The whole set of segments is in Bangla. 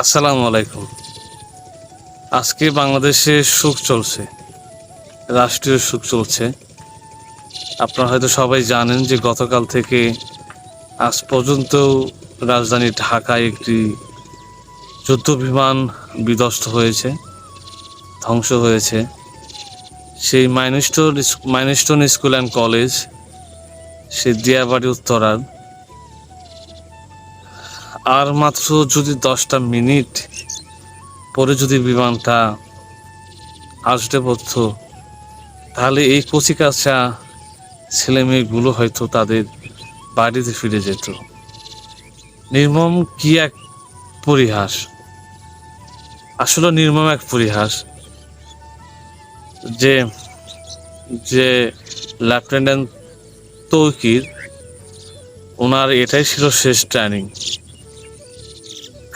আসসালামু আলাইকুম। আজকে বাংলাদেশে সুখ চলছে, রাষ্ট্রীয় সুখ চলছে। আপনারা হয়তো সবাই জানেন যে গতকাল থেকে আজ পর্যন্ত রাজধানী ঢাকায় একটি যুদ্ধ বিমান বিধ্বস্ত হয়েছে, ধ্বংস হয়েছে। সেই মাইলস্টোন স্কুল অ্যান্ড কলেজ, সেই দিয়াবাড়ি উত্তরার। আর মাত্র যদি 10টা মিনিট পরে যদি বিমানটা আসতে পড়তো, তাহলে এই কচিকাঁচা ছেলেমেয়েগুলো হয়তো তাদের বাড়িতে ফিরে যেত। নির্মম কি এক পরিহাস, আসলে নির্মম এক পরিহাস যে যে লেফটেন্যান্ট তৌকির, ওনার এটাই ছিল শেষ ট্রেনিং।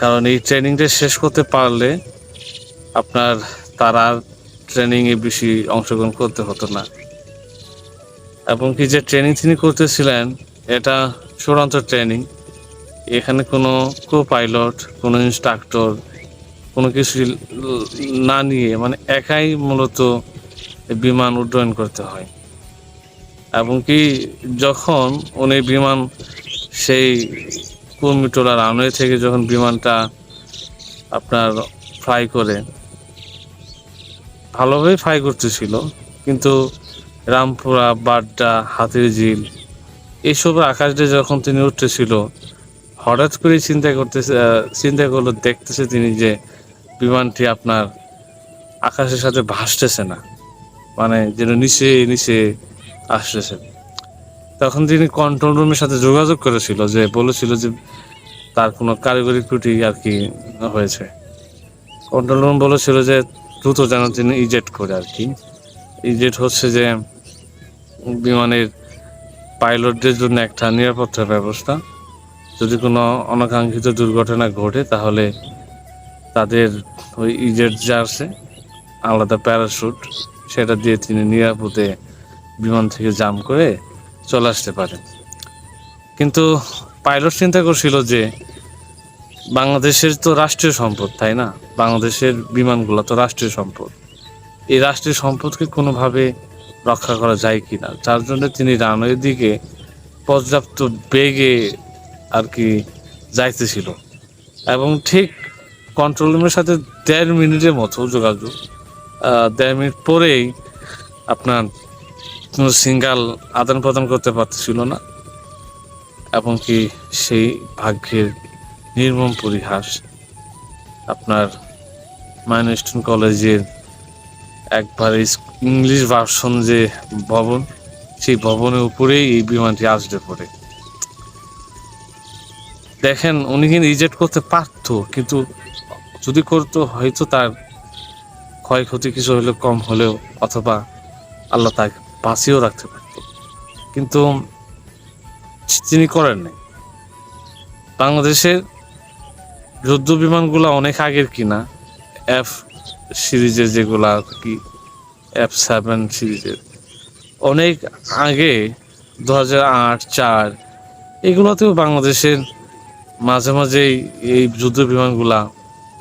কারণ এই ট্রেনিংটা শেষ করতে পারলে আপনার তার আর ট্রেনিংয়ে বেশি অংশগ্রহণ করতে হতো না। এবং কি যে ট্রেনিং তিনি করতেছিলেন, এটা চূড়ান্ত ট্রেনিং। এখানে কোনো কো পাইলট, কোনো ইনস্ট্রাক্টর, কোনো কিছু না নিয়ে, মানে একাই মূলত বিমান উড্ডয়ন করতে হয়। এবং কি যখন উনি বিমান সেই কুর্মিটোলা রানওয়ে থেকে যখন বিমানটা আপনার ফ্লাই করে, ভালোভাবেই ফ্লাই করতেছিল, কিন্তু রামপুরা, বাড্ডা, হাতিরঝিল এইসবের আকাশ দিয়ে যখন তিনি উঠতেছিল, হঠাৎ করে চিন্তা করলো, দেখতেছে তিনি যে বিমানটি আপনার আকাশের সাথে ভাসতেছে না, মানে যেন নিচে নিচে আসতেছে। তখন তিনি কন্ট্রোল রুমের সাথে যোগাযোগ করেছিল, যে বলেছিল যে তার কোনো কারিগরি ত্রুটি আর কি হয়েছে। কন্ট্রোল রুম বলেছিল যে দ্রুত যেন তিনি ইজেক্ট করে আর কি। ইজেক্ট হচ্ছে যে বিমানের পাইলটদের জন্য একটা নিরাপত্তা ব্যবস্থা। যদি কোনো অনাকাঙ্ক্ষিত দুর্ঘটনা ঘটে, তাহলে তাদের ওই ইজেট যা আছে, আলাদা প্যারাশুট, সেটা দিয়ে তিনি নিরাপদে বিমান থেকে জাম্প করে চলে আসতে পারেন। কিন্তু পাইলট চিন্তা করছিল যে বাংলাদেশের তো রাষ্ট্রীয় সম্পদ, তাই না? বাংলাদেশের বিমানগুলো তো রাষ্ট্রীয় সম্পদ। এই রাষ্ট্রীয় সম্পদকে কোনোভাবে রক্ষা করা যায় কিনা, যার জন্য তিনি রানওয়ের দিকে পর্যাপ্ত বেগে আর কি যাইতেছিল। এবং ঠিক কন্ট্রোল রুমের সাথে 1.5 মিনিটের মতো যোগাযোগ, 1.5 মিনিট পরেই আপনার কোনো সিঙ্গাল আদান প্রদান করতে পারতেছিল না। এবং কি সেই ভাগ্যের নির্মম পরিহাস, আপনার মাইলস্টোন কলেজের একবারে ইংলিশ ভার্সন যে ভবন, সেই ভবনের উপরেই এই বিমানটি আসতে পড়ে। দেখেন, উনি কিন্তু রিজেক্ট করতে পারতো, কিন্তু যদি করতো হয়তো তার ক্ষয়ক্ষতি কিছু হলেও কম হলেও, অথবা আল্লাহ তাকে বাঁচিয়েও রাখতে পারত, কিন্তু তিনি করেন নাই। বাংলাদেশের যুদ্ধ বিমানগুলো অনেক আগের কিনা, এফ সিরিজের যেগুলা আর কি, F7 সিরিজের অনেক আগে, 2008-4 এগুলোতেও বাংলাদেশের মাঝে মাঝেই এই যুদ্ধ বিমানগুলা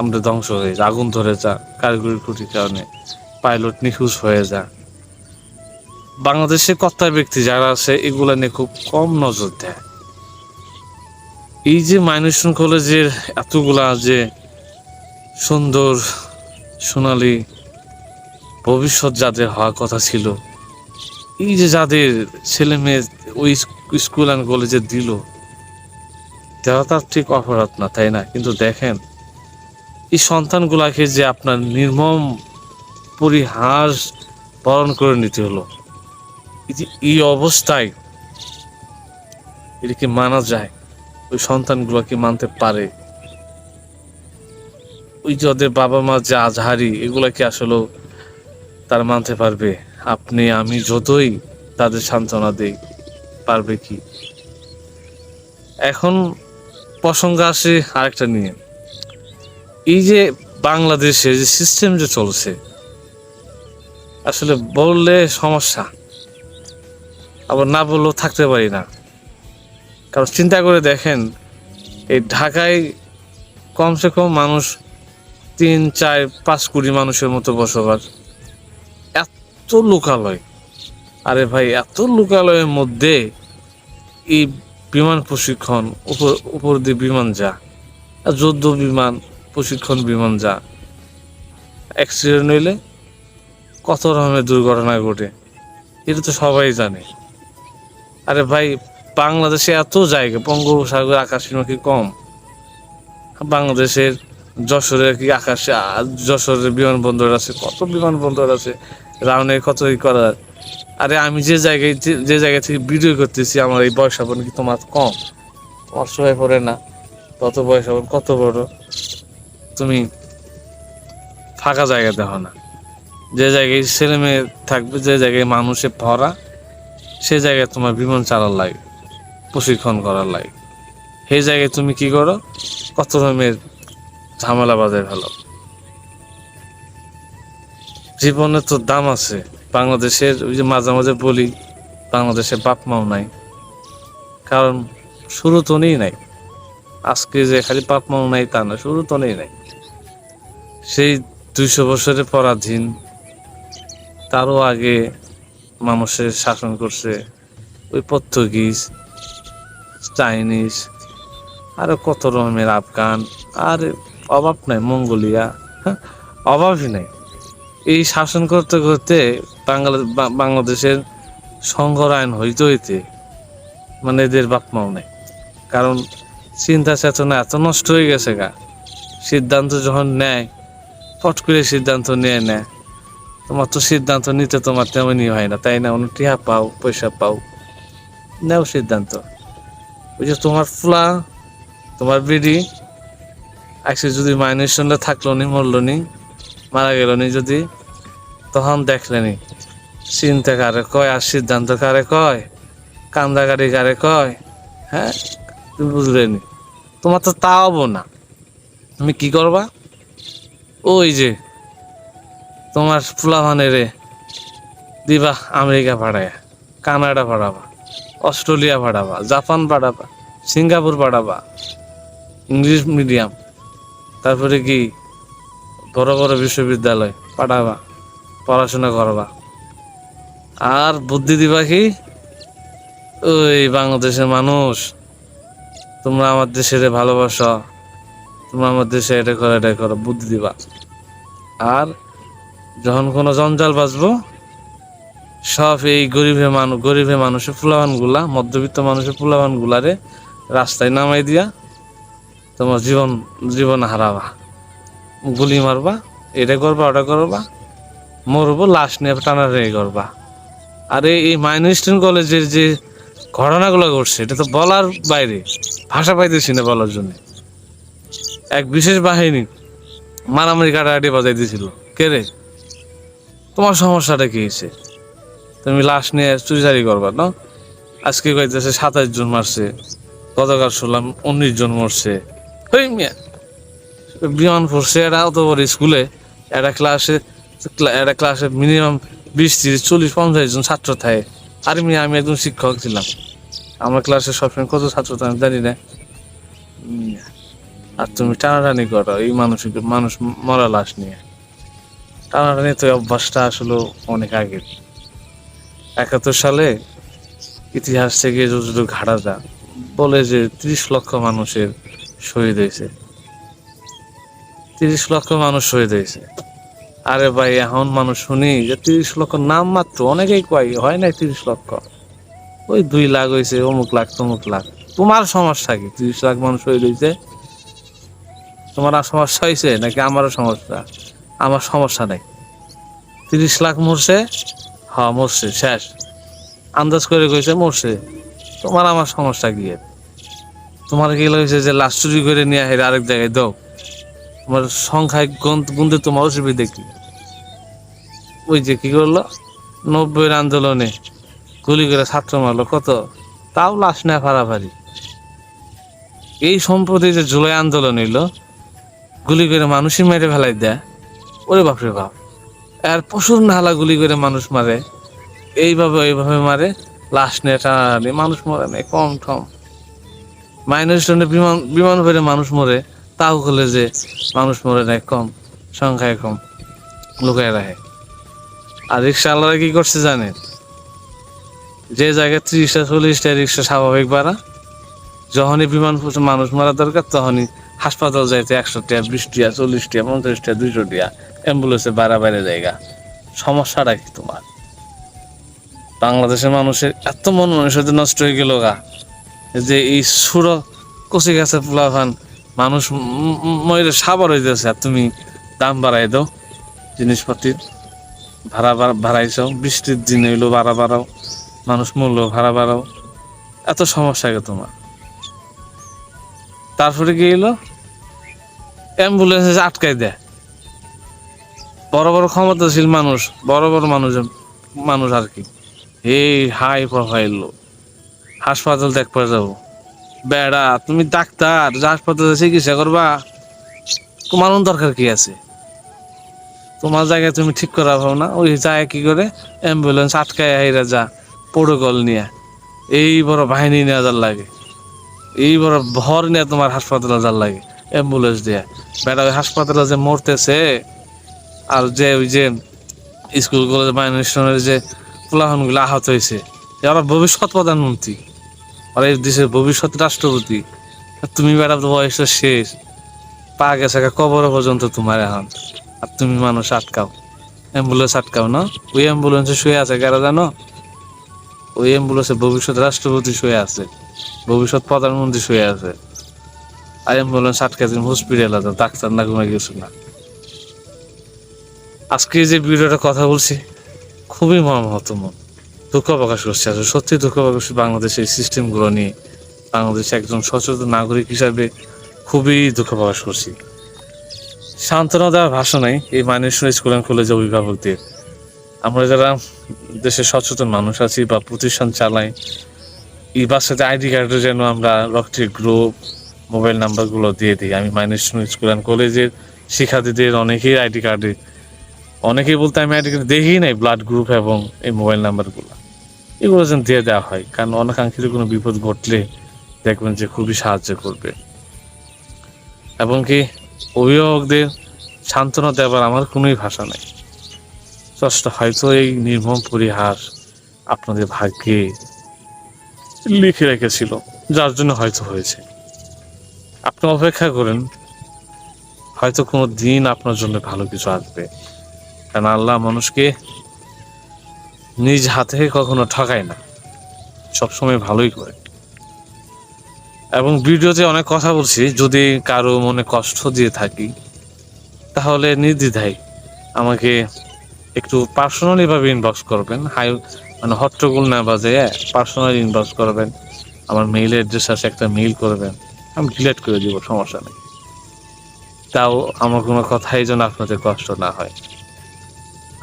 আমাদের ধ্বংস হয়ে যায়, আগুন ধরে যা, কারিগরি ত্রুটির কারণে পাইলট নিখোঁজ হয়ে যায়। বাংলাদেশের কর্তার ব্যক্তি যারা আছে, এগুলা নিয়ে খুব কম নজর দেয়। এই যে মাইলস্টোন কলেজের এতগুলা যে সুন্দর সোনালী ভবিষ্যৎ যাদের হওয়ার কথা ছিল, এই যে যাদের ছেলে মেয়ে ওই স্কুল অ্যান্ড কলেজে দিল, দেওয়া তার ঠিক অপরাধ না, তাই না? কিন্তু দেখেন, এই সন্তানগুলাকে যে আপনার নির্মম পরিহাস বরণ করে নিতে হলো, এই অবস্থায় এটা কি মানা যায়? ওই সন্তানগুলো কি মানতে পারে? ওই যে ওদের বাবা মা যে আজহারি, এগুলা কি আসলে তারা মানতে পারবে? আপনি আমি যতই তাদের সান্ত্বনা দেই, পারবে কি? এখন প্রসঙ্গ আসে আরেকটা নিয়ে। এই যে বাংলাদেশে যে সিস্টেম যে চলছে, আসলে বললে সমস্যা, আবার না বললেও থাকতে পারি না। কারণ চিন্তা করে দেখেন, এই ঢাকায় কমসে কম মানুষ 3, 4, 5 কোটি মানুষের মতো বসবাস। এত লোকালয়, আরে ভাই এত লোকালয়ের মধ্যে এই বিমান প্রশিক্ষণ, উপর দিয়ে বিমান যা, যুদ্ধ বিমান, প্রশিক্ষণ বিমান যা, অ্যাক্সিডেন্ট হইলে কত রকমের দুর্ঘটনা ঘটে, এটা তো সবাই জানে। আরে ভাই বাংলাদেশে এত জায়গা, বঙ্গোপসাগর আকাশসীমা কি কম? বাংলাদেশের যশোরের কি আকাশে, যশোরের বিমানবন্দর আছে, কত বিমানবন্দর আছে, রাউনের কত করার। আরে আমি যে জায়গা থেকে ভিডিও করতেছি, আমার এই বয়সাপন কি তোমার কম? তোমার সবাই পড়ে না, তত বয়সাপন কত বড়, তুমি ফাঁকা জায়গা দেখো না। যে জায়গায় ছেলে মেয়ে থাকবে, যে জায়গায় মানুষে ভরা, সে জায়গায় তোমার বিমান চালার লাগে, প্রশিক্ষণ করার লাগে। সেই জায়গায় তুমি কি করো? কত রকমের ঝামেলা বাজায় ফেলো। জীবনের তো দাম আছে। বাংলাদেশের ওই যে মাঝে মাঝে বলি, বাংলাদেশে বাপ মাও নাই, কারণ শুরু তো নেই নাই। আজকে যে খালি বাপ মাও নাই তা না, শুরু তো নেই নাই। সেই 200 বছরের পরাধীন, তারও আগে মানুষের শাসন করছে ওই পর্তুগিজ, চাইনিজ, আরো কত রকমের আফগান, আর অভাব নাই, মঙ্গোলিয়া, হ্যাঁ, অভাবই নাই। এই শাসন করতে করতে বাংলাদেশের সংঘরায়ণ হইতে হইতে মানে এদের বাপ মাও নেই। কারণ চিন্তা চেতনা এত নষ্ট হয়ে গেছে গা, সিদ্ধান্ত যখন নেয় ফট করে সিদ্ধান্ত নিয়ে নেয়। তোমার তো সিদ্ধান্ত নিতে তোমার তেমনই হয় না, তাই না? টিয়া পাও, পয়সা পাও, নেও সিদ্ধান্ত। ওই যে তোমার ফুলা, তোমার বিডি আজকে যদি মাইনের সঙ্গে থাকলো নি, মরলো নি, মারা গেল নি যদি, তখন দেখলেনি চিন্তা কারে কয় আর সিদ্ধান্ত কারে কয়, কান্দাকাটি কারে কয়, হ্যাঁ, তুমি বুঝলে নি। তোমার তো তা হবো না, তুমি কি করবা? ওই যে তোমার ফুলাভানেরে দিবা আমেরিকা পাঠায়, কানাডা পাঠাবা, অস্ট্রেলিয়া পাঠাবা, জাপান পাঠাবা, সিঙ্গাপুর পাঠাবা, ইংলিশ মিডিয়াম, তারপরে কি বড় বড় বিশ্ববিদ্যালয় পাঠাবা, পড়াশোনা করবা। আর বুদ্ধি দিবা কি? ওই বাংলাদেশের মানুষ, তোমরা আমার দেশের ভালোবাসো, তোমরা আমার দেশে এটা করো, বুদ্ধি দিবা। আর যখন কোনো জঞ্জাল বাজবো, সব এই গরিবের মানুষের ফুলাবান গুলা, মধ্যবিত্ত মানুষের ফুলাবান গুলারে রাস্তায় নামাই দিয়া তোমার জীবন হারাবা, গুলি মারবা, এটা করবা, ওটা করবা, মরবো, লাশ নিয়ে টানাটানি করবা। আরে এই মাইনস্টাইন কলেজের যে ঘটনাগুলো ঘটছে, এটা তো বলার বাইরে, ভাষা পাইতেছি না বলার জন্য। এক বিশেষ বাহিনী মারামারি কাটাকাটি বাজাই দিয়েছিল। কে রে? তোমার সমস্যাটা কি হয়েছে? তুমি লাশ নিয়ে চুরিচারি করবা না? আজকে কইতেছে 27 জন মারছে, গতকাল শুনলাম 19 জন মরছে। হই মিয়া, বিমান পড়ছে এটা অত বড় স্কুলে, একটা ক্লাসে মিনিমাম 20, 30, 40, 50 জন ছাত্র থাকে। আর আমি একজন শিক্ষক ছিলাম, আমার ক্লাসে সবসময় কত ছাত্র থাকে জানি না। আর তুমি টানাটানি করো এই মানুষ মরা লাশ নিয়ে। টানাটানি তো অভ্যাসটা আসলে অনেক আগের। 71 সালে ইতিহাস থেকে যতটুকু ঘাটা যায়, বলে যে 30 লক্ষ মানুষের শহীদ হয়েছে, 30 লক্ষ মানুষ শহীদ হয়েছে। আরে ভাই এখন মানুষ শুনি যে 30 লক্ষ নাম মাত্র, অনেকেই কয় হয় নাই 30 লক্ষ, ওই 2 লাখ হয়েছে, অমুক লাখ তমুক লাখ। তোমার সমস্যা কি? 30 লাখ মানুষ শহীদ হয়েছে, তোমার সমস্যা হয়েছে নাকি আমারও সমস্যা? আমার সমস্যা নাই। 30 লাখ মরছে, হ্যাঁ মরছে, শেষ, আন্দাজ করে কইছে মরছে। তোমার আমার সমস্যা কি? তোমার কি লাগছে যে লাশ চুরি করে নিয়ে হেরে আরেক জায়গায় দাও? তোমার সংখ্যায় গুনতে তোমার অসুবিধা কি? ওই যে কি করলো 90-এর আন্দোলনে গুলি করে ছাত্র মারলো কত, তাও লাশ নেয় ফাড়াফাড়ি। এই সম্প্রতি যে জুলাই আন্দোলন হইলো, গুলি করে মানুষই মেরে ফেলাই দেয়, ওরে বাপরে বাপ। আর পশুর নালা গুলি করে মানুষ মারে, এইভাবে মারে, লাশ নিয়ে টানাটানি, মানুষ মরে নেই কম ঠম। মাইনস্টোনে বিমান ভরে মানুষ মরে, তাও করলে যে মানুষ মরে নাই কম, সংখ্যায় কম, লুকায় রাখে। আর রিক্সাওয়ালারা কি করছে জানেন? যে জায়গায় 30টা 40টা রিক্সা স্বাভাবিক ভাড়া, যখনই বিমান মানুষ মারা দরকার তখনই হাসপাতাল যাইতে 100 টাকা, 20 টাকা, 40 টাকা, 50 টাকা, 200 টাকা অ্যাম্বুলেন্সে বাড়া বাইরে জায়গা। সমস্যাটা কি তোমার? বাংলাদেশের মানুষের এত মন মানুষের নষ্ট হয়ে গেল গা, যে এই সুর কচি গাছে পোলাভান মানুষ ময়ূরের সাবার হইতেছে, আর তুমি দাম বাড়াই দাও জিনিসপাতির, ভাড়া বাড়াইছো, বৃষ্টির দিন হইলো ভাড়া বাড়াও, মানুষ মূল্য ভাড়া বাড়াও, এত সমস্যা গে তোমার। তারপরে কি হইলো? অ্যাম্বুলেন্স আটকাই দেয়। বড় বড় ক্ষমতাশীল মানুষ, বড় বড় মানুষ আর কি, এই হাই প্রোফাইল লোক হাসপাতাল দেখতে যাবো। বেড়া, তুমি ডাক্তার, হাসপাতালে চিকিৎসা করবা, তোমার দরকার কি আছে? তোমার জায়গায় তুমি ঠিক করা ভাবো না, ওই জায়গায় কি করে অ্যাম্বুলেন্স আটকায় আইরা যা প্রোটোকল নিয়ে, এই বড় বাহিনী নিয়ে যার লাগে, এই বড় ভর নিয়ে তোমার হাসপাতালে যার লাগে অ্যাম্বুলেন্স দিয়ে। বেড়া ওই হাসপাতালে যে মরতেছে, আর যে ওই যে স্কুল কলেজ মাইনরের যে পোলাহনগুলো আহত হয়েছে, ওরা ভবিষ্যৎ প্রধানমন্ত্রী, আর এই দেশের ভবিষ্যৎ রাষ্ট্রপতি। তুমি বেড়া বয়সটা শেষ, পা গেছে কবর পর্যন্ত তোমার এখন, আর তুমি মানুষ আটকাও, অ্যাম্বুলেন্স আটকাও না। ওই অ্যাম্বুলেন্সে শুয়ে আছে কারা জানো? ওই অ্যাম্বুলেন্সে ভবিষ্যৎ রাষ্ট্রপতি শুয়ে আছে, ভবিষ্যৎ প্রধানমন্ত্রী শুয়ে আছে। আর অ্যাম্বুলেন্স আটকে তুমি হসপিটালে যাও, ডাক্তার না ঘুমে গেছো না। আজকে যে ভিডিওটা কথা বলছি, খুবই মর্মাহত মন, দুঃখ প্রকাশ করছে। আসলে সত্যি দুঃখ প্রকাশ করছে বাংলাদেশের সিস্টেমগুলো নিয়ে। বাংলাদেশে একজন সচেতন নাগরিক হিসাবে খুবই দুঃখ প্রকাশ করছি। সান্ত্বনা দেওয়ার ভাষা নাই এই মাইনর স্কুল অ্যান্ড কলেজে অভিভাবকদের। আমরা যারা দেশের সচেতন মানুষ আছি বা প্রতিষ্ঠান চালাই, এই বাচ্চাদের আইডি কার্ডে যেন আমরা রক্তের গ্রুপ, মোবাইল নাম্বারগুলো দিয়ে দিই। আমি মাইনর স্কুল অ্যান্ড কলেজের শিক্ষার্থীদের অনেকেই আইডি কার্ডে, অনেকেই বলতে আমি আইডি কার্ড দেখি নাই ব্লাড গ্রুপ এবং এই মোবাইল নাম্বারগুলো, এগুলো যেন দিয়ে দেওয়া হয়। কারণ অনাকাঙ্ক্ষিত কোনো বিপদ ঘটলে দেখবেন যে খুবই সাহায্য করবে। এবং কি অভিভাবকদের সান্ত্বনা দেওয়ার আমার কোনোই ভাষা নেই। হয়তো এই নির্মম পরিহাস আপনাদের ভাগ্যে লিখে রেখেছিল, যার জন্য হয়তো হয়েছে। আপনি অপেক্ষা করেন, হয়তো কোনো দিন আপনার জন্য ভালো কিছু আসবে। কারণ আল্লাহ মানুষকে নিজ হাতে কখনো ঠকায় না, সবসময় ভালোই করে। এবং ভিডিওতে অনেক কথা বলছি, যদি কারো মনে কষ্ট দিয়ে থাকি তাহলে নির্দ্বিধায় আমাকে একটু পার্সোনালি ভাবে ইনবক্স করবেন। মানে হট্টগোল না বাজে, পার্সোনালি ইনবক্স করবেন। আমার মেইল অ্যাড্রেস আছে, একটা মেইল করবেন, আমি ডিলিট করে দিব, সমস্যা নেই। তাও আমার কোনো কথাই যেন আপনাদের কষ্ট না হয়।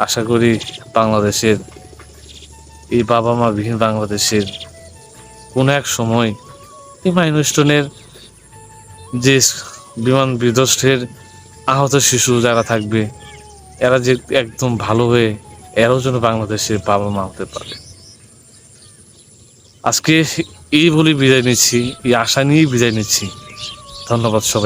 আশা করি বাংলাদেশের এই বাবা মা বিহীন বাংলাদেশের কোনো এক সময় এই মাইলস্টোনের যে বিমান বিধ্বস্তের আহত শিশু যারা থাকবে, এরা যে একদম ভালো হয়ে এরাও যেন বাংলাদেশের বাবা মা হতে পারে। আজকে এই বলে বিদায় নিচ্ছি, এই আশা নিয়েই বিদায় নিচ্ছি। ধন্যবাদ সবাই।